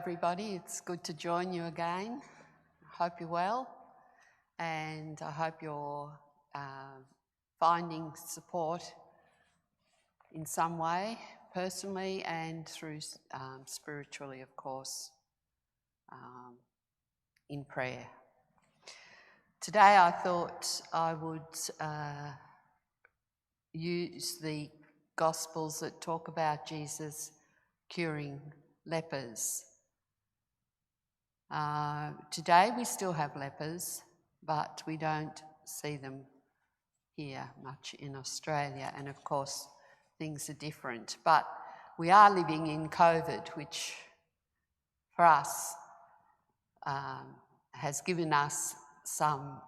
everybody. It's good to join you again. I hope you're well, and I hope you're finding support in some way, personally and through spiritually, of course, in prayer. Today I thought I would use the Gospels that talk about Jesus curing lepers. Today we still have lepers, but we don't see them here much in Australia, and of course things are different. But we are living in COVID, which for us has given us some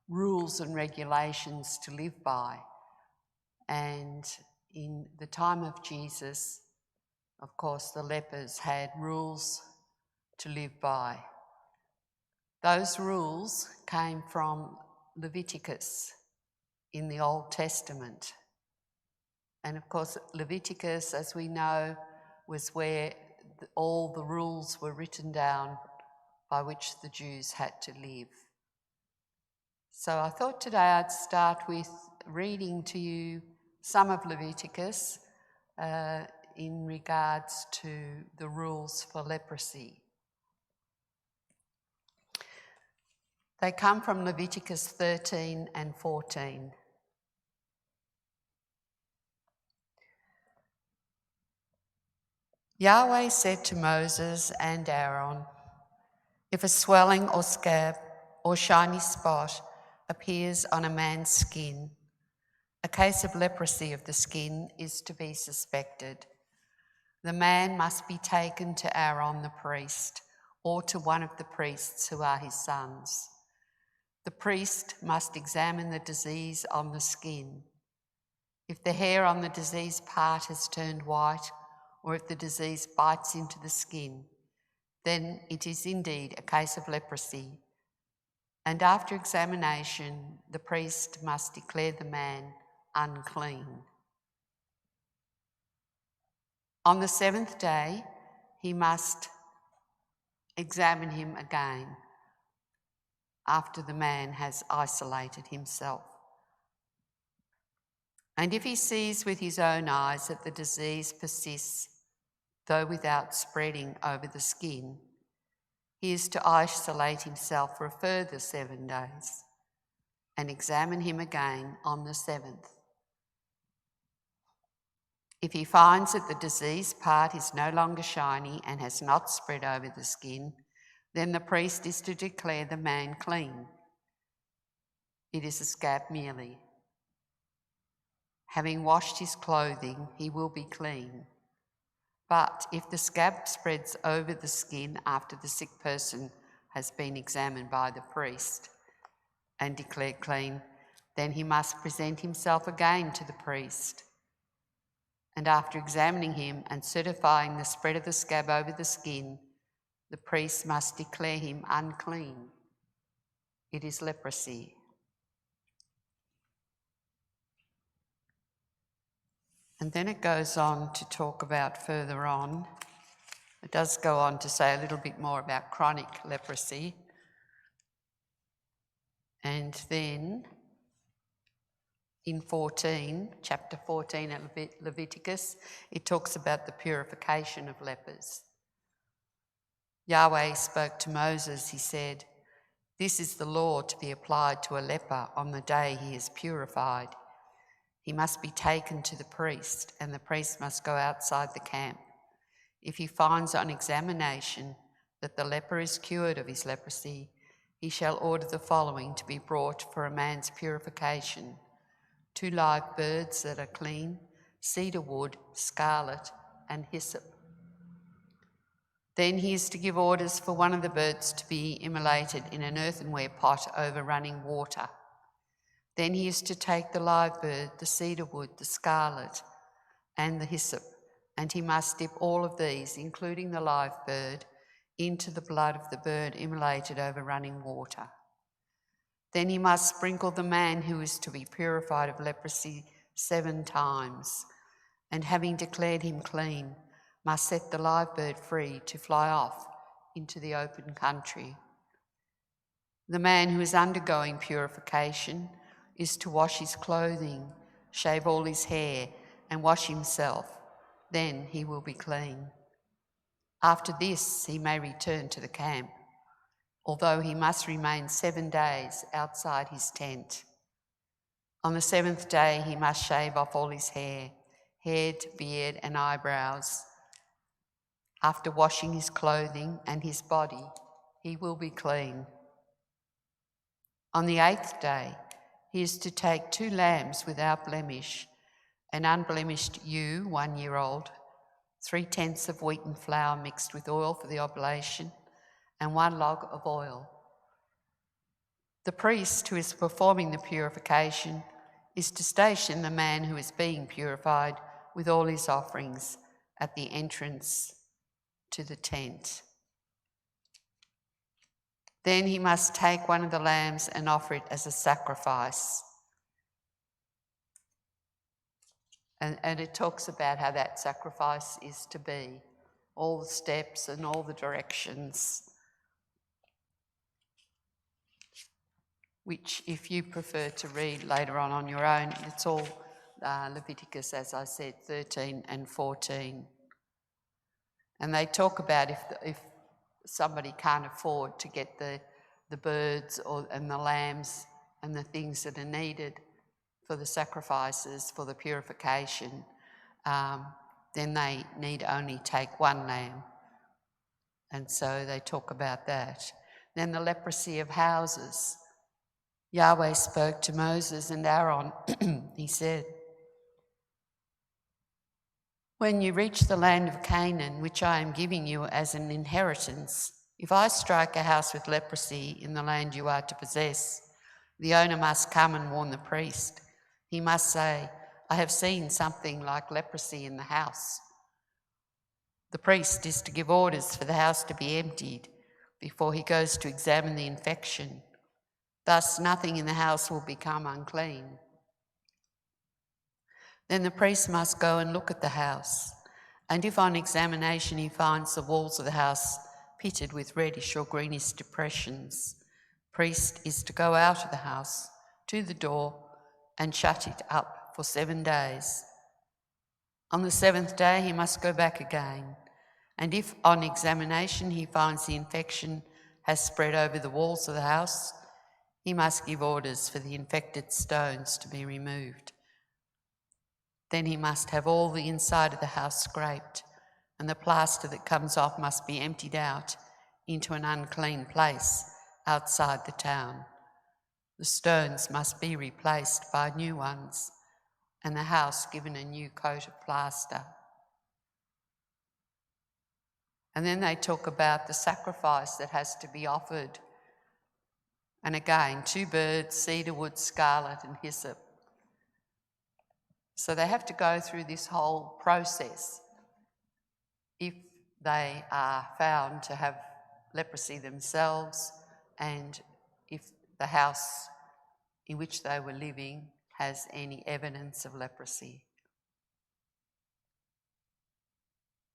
rules and regulations to live by. And in the time of Jesus, of course, the lepers had rules to live by. Those rules came from Leviticus in the Old Testament. And of course, Leviticus, as we know, was where all the rules were written down by which the Jews had to live. So I thought today I'd start with reading to you some of Leviticus in regards to the rules for leprosy. They come from Leviticus 13 and 14. Yahweh said to Moses and Aaron, "If a swelling or scab or shiny spot appears on a man's skin, a case of leprosy of the skin is to be suspected. The man must be taken to Aaron the priest, or to one of the priests who are his sons. The priest must examine the disease on the skin. If the hair on the diseased part has turned white, or if the disease bites into the skin, then it is indeed a case of leprosy. And after examination, the priest must declare the man unclean. On the seventh day, he must examine him again after the man has isolated himself. And if he sees with his own eyes that the disease persists, though without spreading over the skin, he is to isolate himself for a further 7 days and examine him again on the seventh. If he finds that the diseased part is no longer shiny and has not spread over the skin, then the priest is to declare the man clean. It is a scab merely. Having washed his clothing, he will be clean. But if the scab spreads over the skin after the sick person has been examined by the priest and declared clean, then he must present himself again to the priest. And after examining him and certifying the spread of the scab over the skin, the priest must declare him unclean. It is leprosy. And then it goes on to talk about further on. It does go on to say a little bit more about chronic leprosy. And then in chapter 14 at Leviticus, it talks about the purification of lepers. Yahweh spoke to Moses, he said, "This is the law to be applied to a leper on the day he is purified. He must be taken to the priest, and the priest must go outside the camp. If he finds on examination that the leper is cured of his leprosy, he shall order the following to be brought for a man's purification: 2 live birds that are clean, cedar wood, scarlet, and hyssop. Then he is to give orders for one of the birds to be immolated in an earthenware pot over running water. Then he is to take the live bird, the cedar wood, the scarlet, and the hyssop, and he must dip all of these, including the live bird, into the blood of the bird immolated over running water. Then he must sprinkle the man who is to be purified of leprosy 7 times, and having declared him clean, must set the live bird free to fly off into the open country. The man who is undergoing purification is to wash his clothing, shave all his hair, and wash himself. Then he will be clean. After this, he may return to the camp, although he must remain 7 days outside his tent. On the 7th day, he must shave off all his hair, head, beard, and eyebrows. After washing his clothing and his body, he will be clean. On the 8th day, he is to take 2 lambs without blemish, an unblemished ewe 1-year-old, 3/10 of wheaten flour mixed with oil for the oblation, and 1 log of oil. The priest who is performing the purification is to station the man who is being purified with all his offerings at the entrance to the tent. Then he must take one of the lambs and offer it as a sacrifice. And it talks about how that sacrifice is to be, all the steps and all the directions, which if you prefer to read later on your own, it's all Leviticus, as I said, 13 and 14. And they talk about if somebody can't afford to get the birds and the lambs and the things that are needed for the sacrifices, for the purification, then they need only take 1 lamb. And so they talk about that. Then the leprosy of houses. Yahweh spoke to Moses and Aaron. He said, "When you reach the land of Canaan, which I am giving you as an inheritance, if I strike a house with leprosy in the land you are to possess, the owner must come and warn the priest. He must say, 'I have seen something like leprosy in the house.' The priest is to give orders for the house to be emptied before he goes to examine the infection. Thus, nothing in the house will become unclean. Then the priest must go and look at the house, and if on examination he finds the walls of the house pitted with reddish or greenish depressions, priest is to go out of the house to the door and shut it up for 7 days. On the 7th day he must go back again, and if on examination he finds the infection has spread over the walls of the house, he must give orders for the infected stones to be removed. Then he must have all the inside of the house scraped, and the plaster that comes off must be emptied out into an unclean place outside the town. The stones must be replaced by new ones, and the house given a new coat of plaster." And then they talk about the sacrifice that has to be offered. And again, 2 birds, cedar wood, scarlet, and hyssop. So they have to go through this whole process if they are found to have leprosy themselves, and if the house in which they were living has any evidence of leprosy.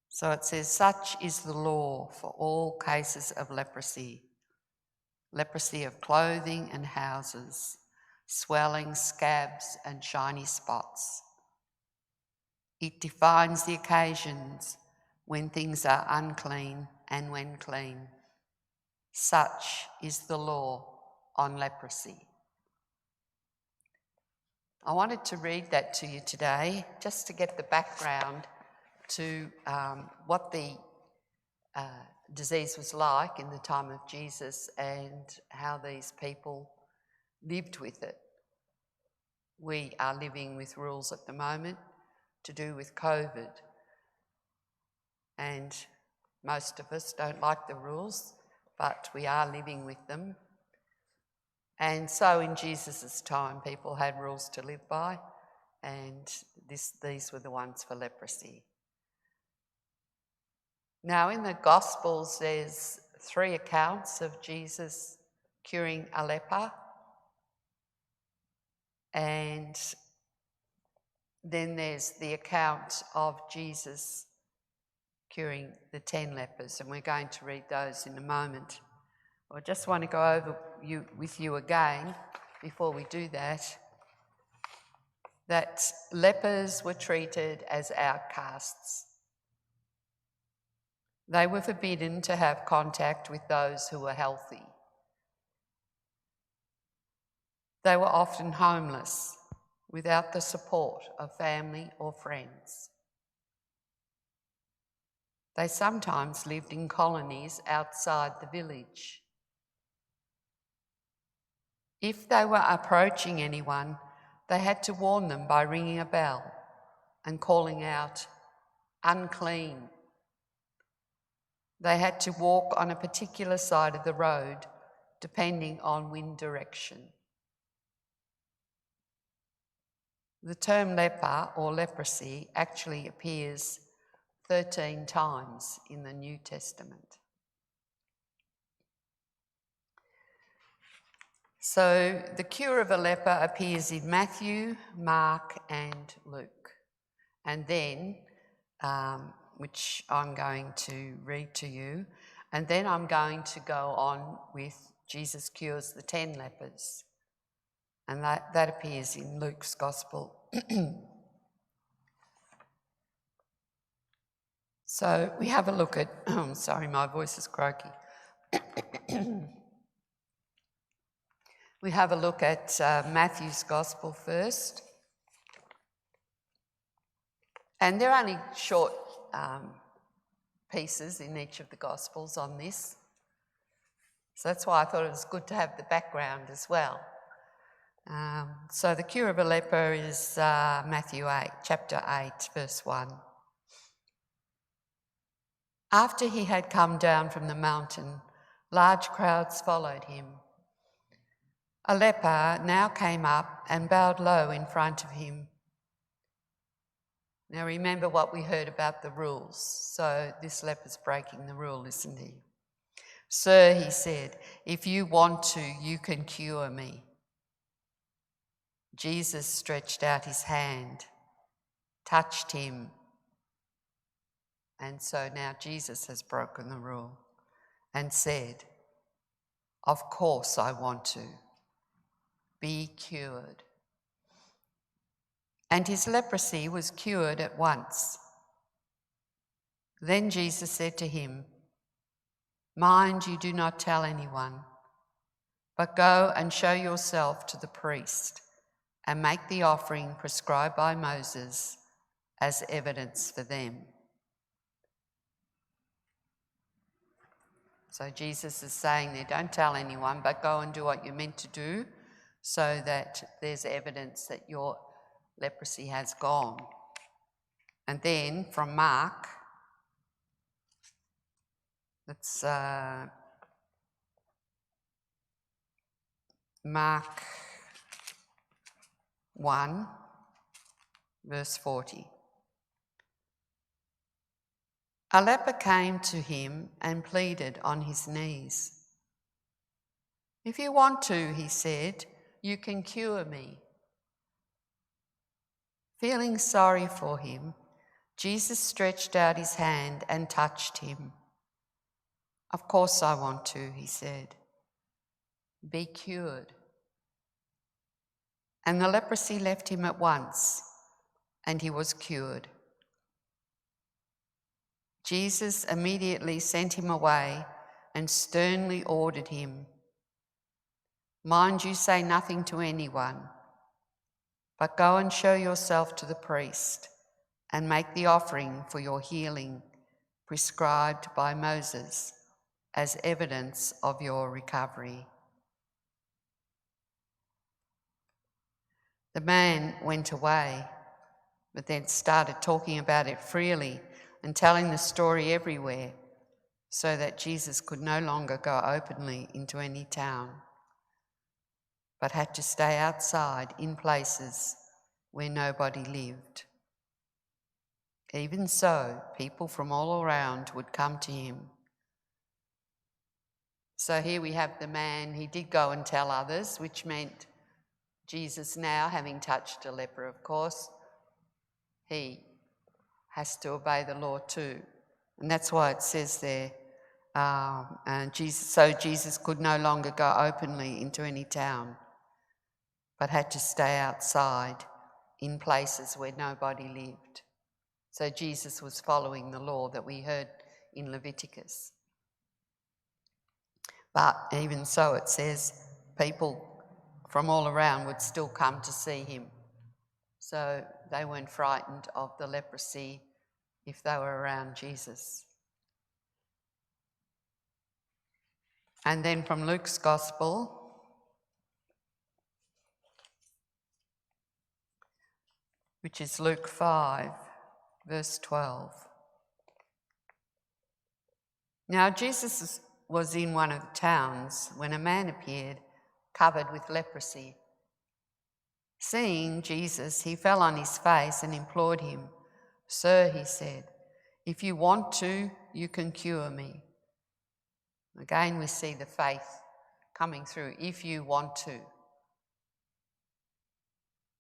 So it says, "Such is the law for all cases of leprosy. Leprosy of clothing and houses, swelling, scabs, and shiny spots. It defines the occasions when things are unclean and when clean. Such is the law on leprosy." I wanted to read that to you today, just to get the background to what the disease was like in the time of Jesus and how these people lived with it. We are living with rules at the moment to do with COVID, and most of us don't like the rules, but we are living with them. And so in Jesus' time, people had rules to live by, and these were the ones for leprosy. Now in the Gospels, there's 3 accounts of Jesus curing a leper, and then there's the account of Jesus curing the 10 lepers, and we're going to read those in a moment. I just want to go over with you again, before we do that lepers were treated as outcasts. They were forbidden to have contact with those who were healthy. They were often homeless, without the support of family or friends. They sometimes lived in colonies outside the village. If they were approaching anyone, they had to warn them by ringing a bell and calling out, "Unclean." They had to walk on a particular side of the road, depending on wind direction. The term leper or leprosy actually appears 13 times in the New Testament. So the Cura of Aleppo appears in Matthew, Mark and Luke. And then, which I'm going to read to you, and then I'm going to go on with Jesus cures the 10 lepers. And that appears in Luke's Gospel. So we have a look at, sorry, my voice is croaky. We have a look at Matthew's Gospel first. And there are only short pieces in each of the Gospels on this. So that's why I thought it was good to have the background as well. So the Cura of Aleppo is Matthew 8, chapter 8, verse 1. After he had come down from the mountain, large crowds followed him. A leper now came up and bowed low in front of him. Now remember what we heard about the rules. So this leper's breaking the rule, isn't he? "Sir," he said, "if you want to, you can cure me." Jesus stretched out his hand, touched him, and so now Jesus has broken the rule and said, "Of course I want to. Be cured." And his leprosy was cured at once. Then Jesus said to him, "Mind you do not tell anyone, but go and show yourself to the priest and make the offering prescribed by Moses as evidence for them." So Jesus is saying there, don't tell anyone, but go and do what you're meant to do so that there's evidence that your leprosy has gone. And then from Mark, that's Mark 1, verse 40. A leper came to him and pleaded on his knees. "If you want to," he said, "you can cure me." Feeling sorry for him, Jesus stretched out his hand and touched him. "Of course I want to," he said. "Be cured." And the leprosy left him at once, and he was cured. Jesus immediately sent him away and sternly ordered him, "Mind you say nothing to anyone, but go and show yourself to the priest and make the offering for your healing prescribed by Moses as evidence of your recovery." The man went away, but then started talking about it freely and telling the story everywhere, so that Jesus could no longer go openly into any town, but had to stay outside in places where nobody lived. Even so, people from all around would come to him. So here we have the man, he did go and tell others, which meant Jesus now, having touched a leper, of course, he has to obey the law too And that's why it says there, Jesus could no longer go openly into any town, but had to stay outside in places where nobody lived. So Jesus was following the law that we heard in Leviticus. But even so, it says people from all around would still come to see him. So they weren't frightened of the leprosy if they were around Jesus. And then from Luke's Gospel, which is Luke 5, verse 12. Now Jesus was in one of the towns when a man appeared covered with leprosy. Seeing Jesus, he fell on his face and implored him. "Sir," he said, "if you want to, you can cure me." Again, we see the faith coming through, if you want to.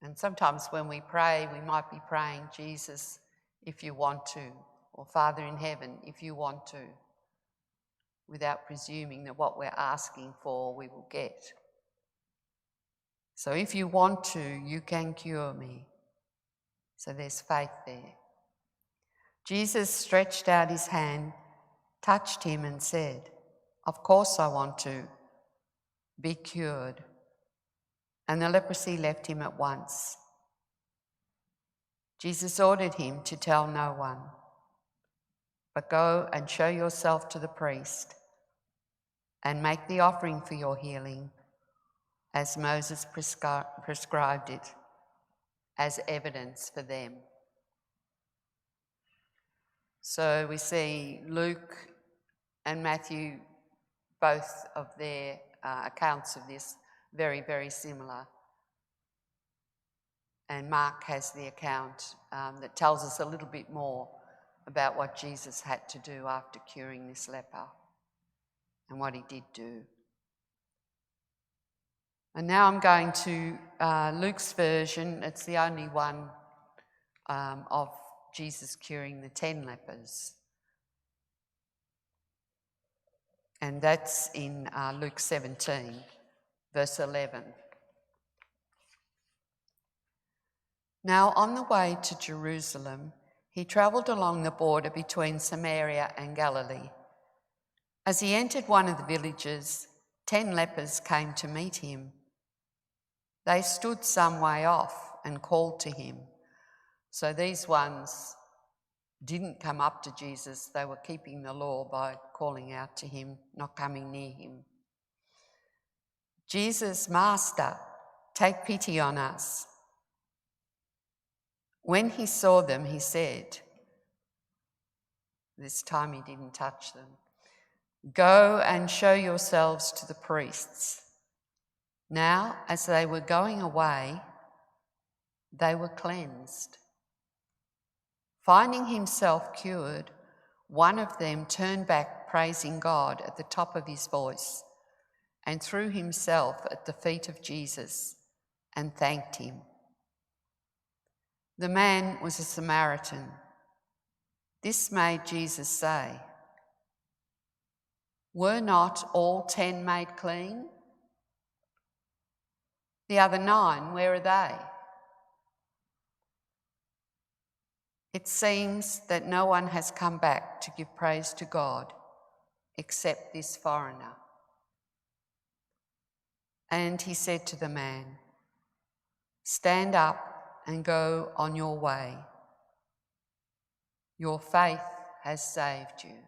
And sometimes when we pray, we might be praying, "Jesus, if you want to," or "Father in heaven, if you want to," without presuming that what we're asking for we will get. So if you want to, you can cure me. So there's faith there. Jesus stretched out his hand, touched him and said, "Of course I want to. Be cured." And the leprosy left him at once. Jesus ordered him to tell no one, but go and show yourself to the priest and make the offering for your healing as Moses prescribed it as evidence for them. So we see Luke and Matthew, both of their accounts of this, very, very similar. And Mark has the account that tells us a little bit more about what Jesus had to do after curing this leper and what he did do. And now I'm going to Luke's version. It's the only one of Jesus curing the 10 lepers. And that's in Luke 17, verse 11. Now on the way to Jerusalem, he travelled along the border between Samaria and Galilee. As he entered one of the villages, 10 lepers came to meet him. They stood some way off and called to him. So these ones didn't come up to Jesus. They were keeping the law by calling out to him, not coming near him. "Jesus, Master, take pity on us." When he saw them, he said, this time he didn't touch them, "Go and show yourselves to the priests." Now, as they were going away, they were cleansed. Finding himself cured, one of them turned back praising God at the top of his voice and threw himself at the feet of Jesus and thanked him. The man was a Samaritan. This made Jesus say, "Were not all 10 made clean? The other 9, where are they?" It seems that no one has come back to give praise to God except this foreigner. And he said to the man, "Stand up and go on your way. Your faith has saved you."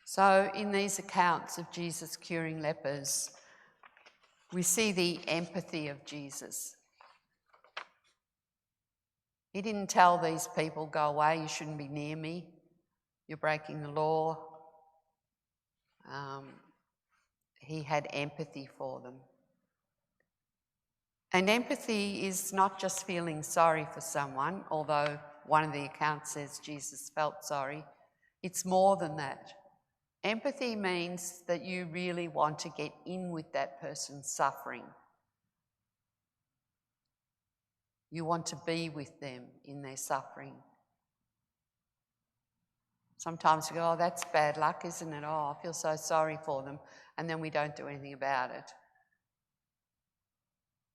So in these accounts of Jesus curing lepers, we see the empathy of Jesus. He didn't tell these people, "Go away, you shouldn't be near me, you're breaking the law." He had empathy for them. And empathy is not just feeling sorry for someone, although one of the accounts says Jesus felt sorry. It's more than that. Empathy means that you really want to get in with that person's suffering. You want to be with them in their suffering. Sometimes we go, oh, that's bad luck, isn't it? Oh, I feel so sorry for them. And then we don't do anything about it.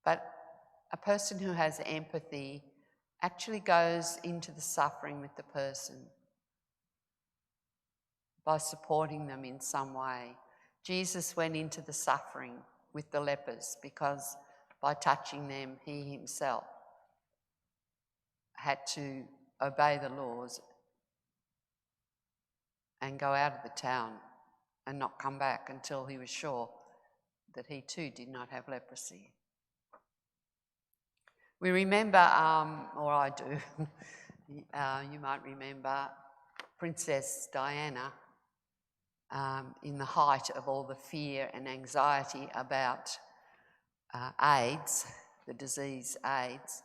But a person who has empathy actually goes into the suffering with the person by supporting them in some way. Jesus went into the suffering with the lepers because by touching them, he himself had to obey the laws and go out of the town and not come back until he was sure that he too did not have leprosy. We remember, or I do, you might remember Princess Diana in the height of all the fear and anxiety about AIDS, the disease AIDS.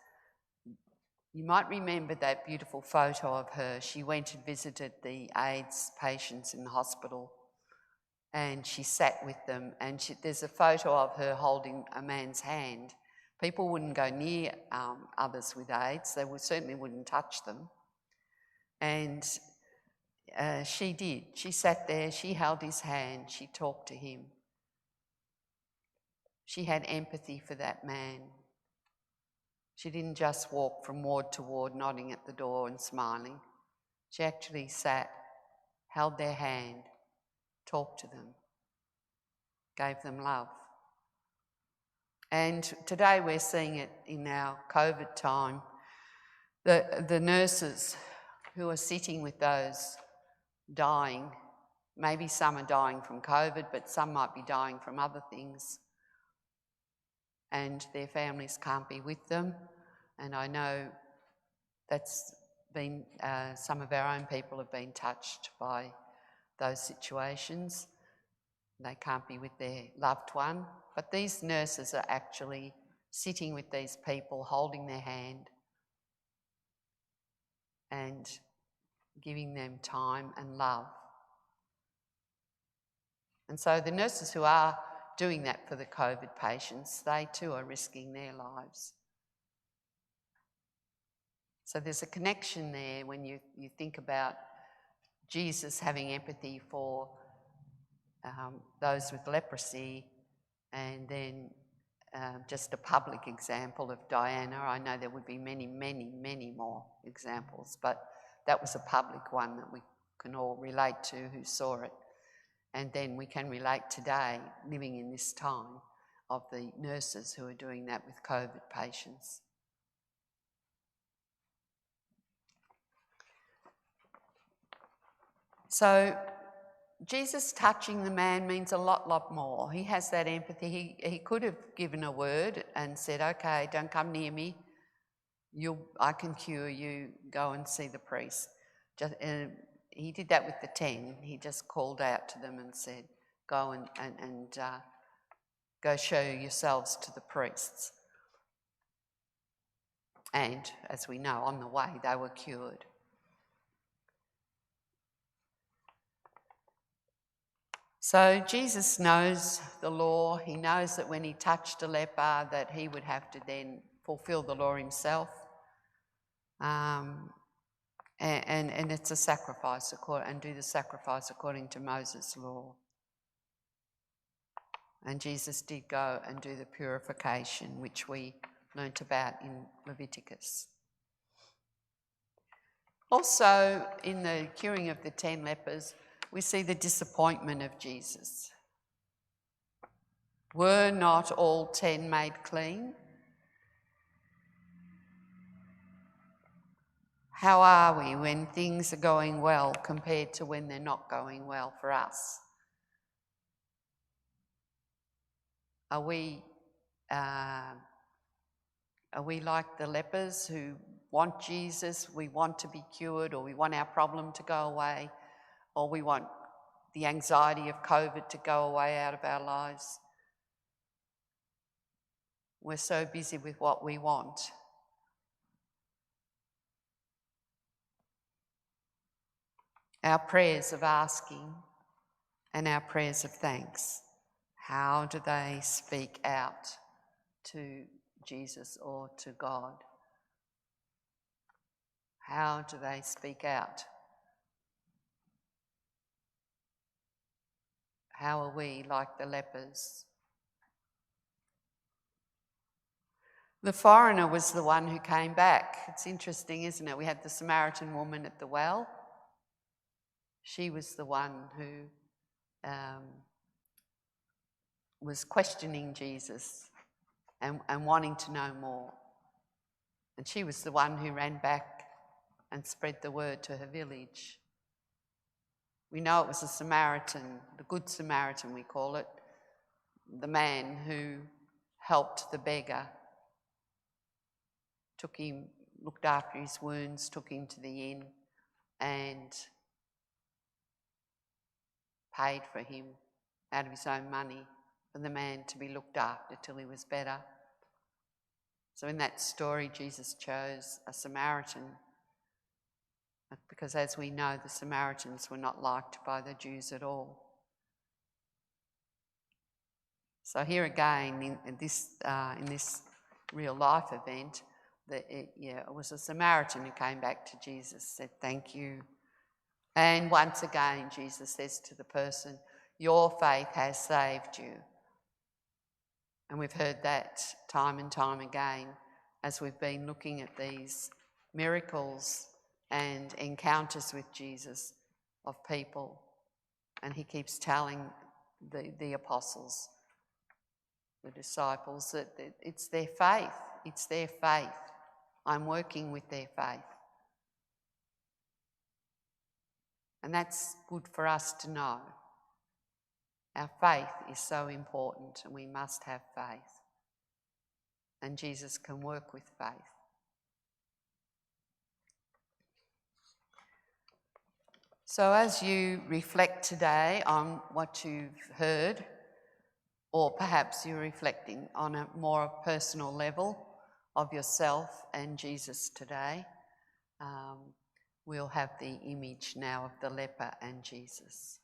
You might remember that beautiful photo of her. She went and visited the AIDS patients in the hospital and she sat with them, and there's a photo of her holding a man's hand. People wouldn't go near others with AIDS. They certainly wouldn't touch them. And she did. She sat there, she held his hand, she talked to him. She had empathy for that man. She didn't just walk from ward to ward, nodding at the door and smiling. She actually sat, held their hand, talked to them, gave them love. And today we're seeing it in our COVID time. The nurses who are sitting with those dying, maybe some are dying from COVID, but some might be dying from other things, and their families can't be with them. And I know that's been, some of our own people have been touched by those situations. They can't be with their loved one. But these nurses are actually sitting with these people, holding their hand and giving them time and love. And so the nurses who are doing that for the COVID patients, they too are risking their lives. So there's a connection there when you think about Jesus having empathy for those with leprosy, and then just a public example of Diana. I know there would be many, many, many more examples, but that was a public one that we can all relate to who saw it. And then we can relate today, living in this time, of the nurses who are doing that with COVID patients. So Jesus touching the man means a lot more. He has that empathy. He could have given a word and said, okay, don't come near me. I can cure you. Go and see the priest. He did that with the 10. He just called out to them and said, go and go show yourselves to the priests. And as we know, on the way, they were cured. So Jesus knows the law. He knows that when he touched a leper that he would have to then fulfill the law himself. And it's a sacrifice, and do the sacrifice according to Moses' law. And Jesus did go and do the purification, which we learnt about in Leviticus. Also, in the curing of the 10 lepers, we see the disappointment of Jesus. Were not all 10 made clean? How are we when things are going well compared to when they're not going well for us? Are we like the lepers who want Jesus, we want to be cured, or we want our problem to go away, or we want the anxiety of COVID to go away out of our lives? We're so busy with what we want. Our prayers of asking and our prayers of thanks, how do they speak out to Jesus or to God? How do they speak out? How are we like the lepers? The foreigner was the one who came back. It's interesting, isn't it? We had the Samaritan woman at the well. She was the one who was questioning Jesus and wanting to know more. And she was the one who ran back and spread the word to her village. We know it was a Samaritan, the Good Samaritan we call it, the man who helped the beggar, took him, looked after his wounds, took him to the inn and paid for him out of his own money for the man to be looked after till he was better. So in that story, Jesus chose a Samaritan because, as we know, the Samaritans were not liked by the Jews at all. So here again, in this real life event, it was a Samaritan who came back to Jesus, said thank you. And once again, Jesus says to the person, your faith has saved you. And we've heard that time and time again as we've been looking at these miracles and encounters with Jesus of people. And he keeps telling the apostles, the disciples, that it's their faith. It's their faith. I'm working with their faith. And that's good for us to know. Our faith is so important and we must have faith. And Jesus can work with faith. So as you reflect today on what you've heard, or perhaps you're reflecting on a more personal level of yourself and Jesus today, we'll have the image now of the leper and Jesus.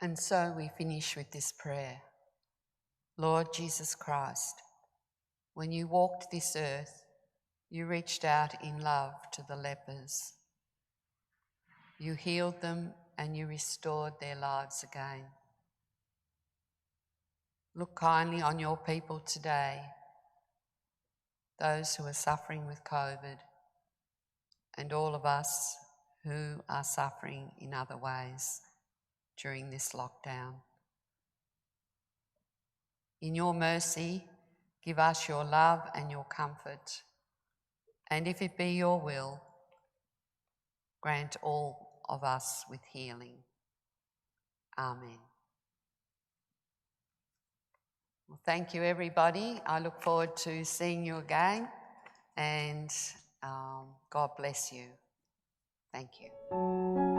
And so we finish with this prayer. Lord Jesus Christ, when you walked this earth, you reached out in love to the lepers. You healed them and you restored their lives again. Look kindly on your people today, those who are suffering with COVID, and all of us who are suffering in other ways during this lockdown. In your mercy, give us your love and your comfort, and if it be your will, grant all of us with healing. Amen. Well, thank you, everybody. I look forward to seeing you again, and God bless you. Thank you.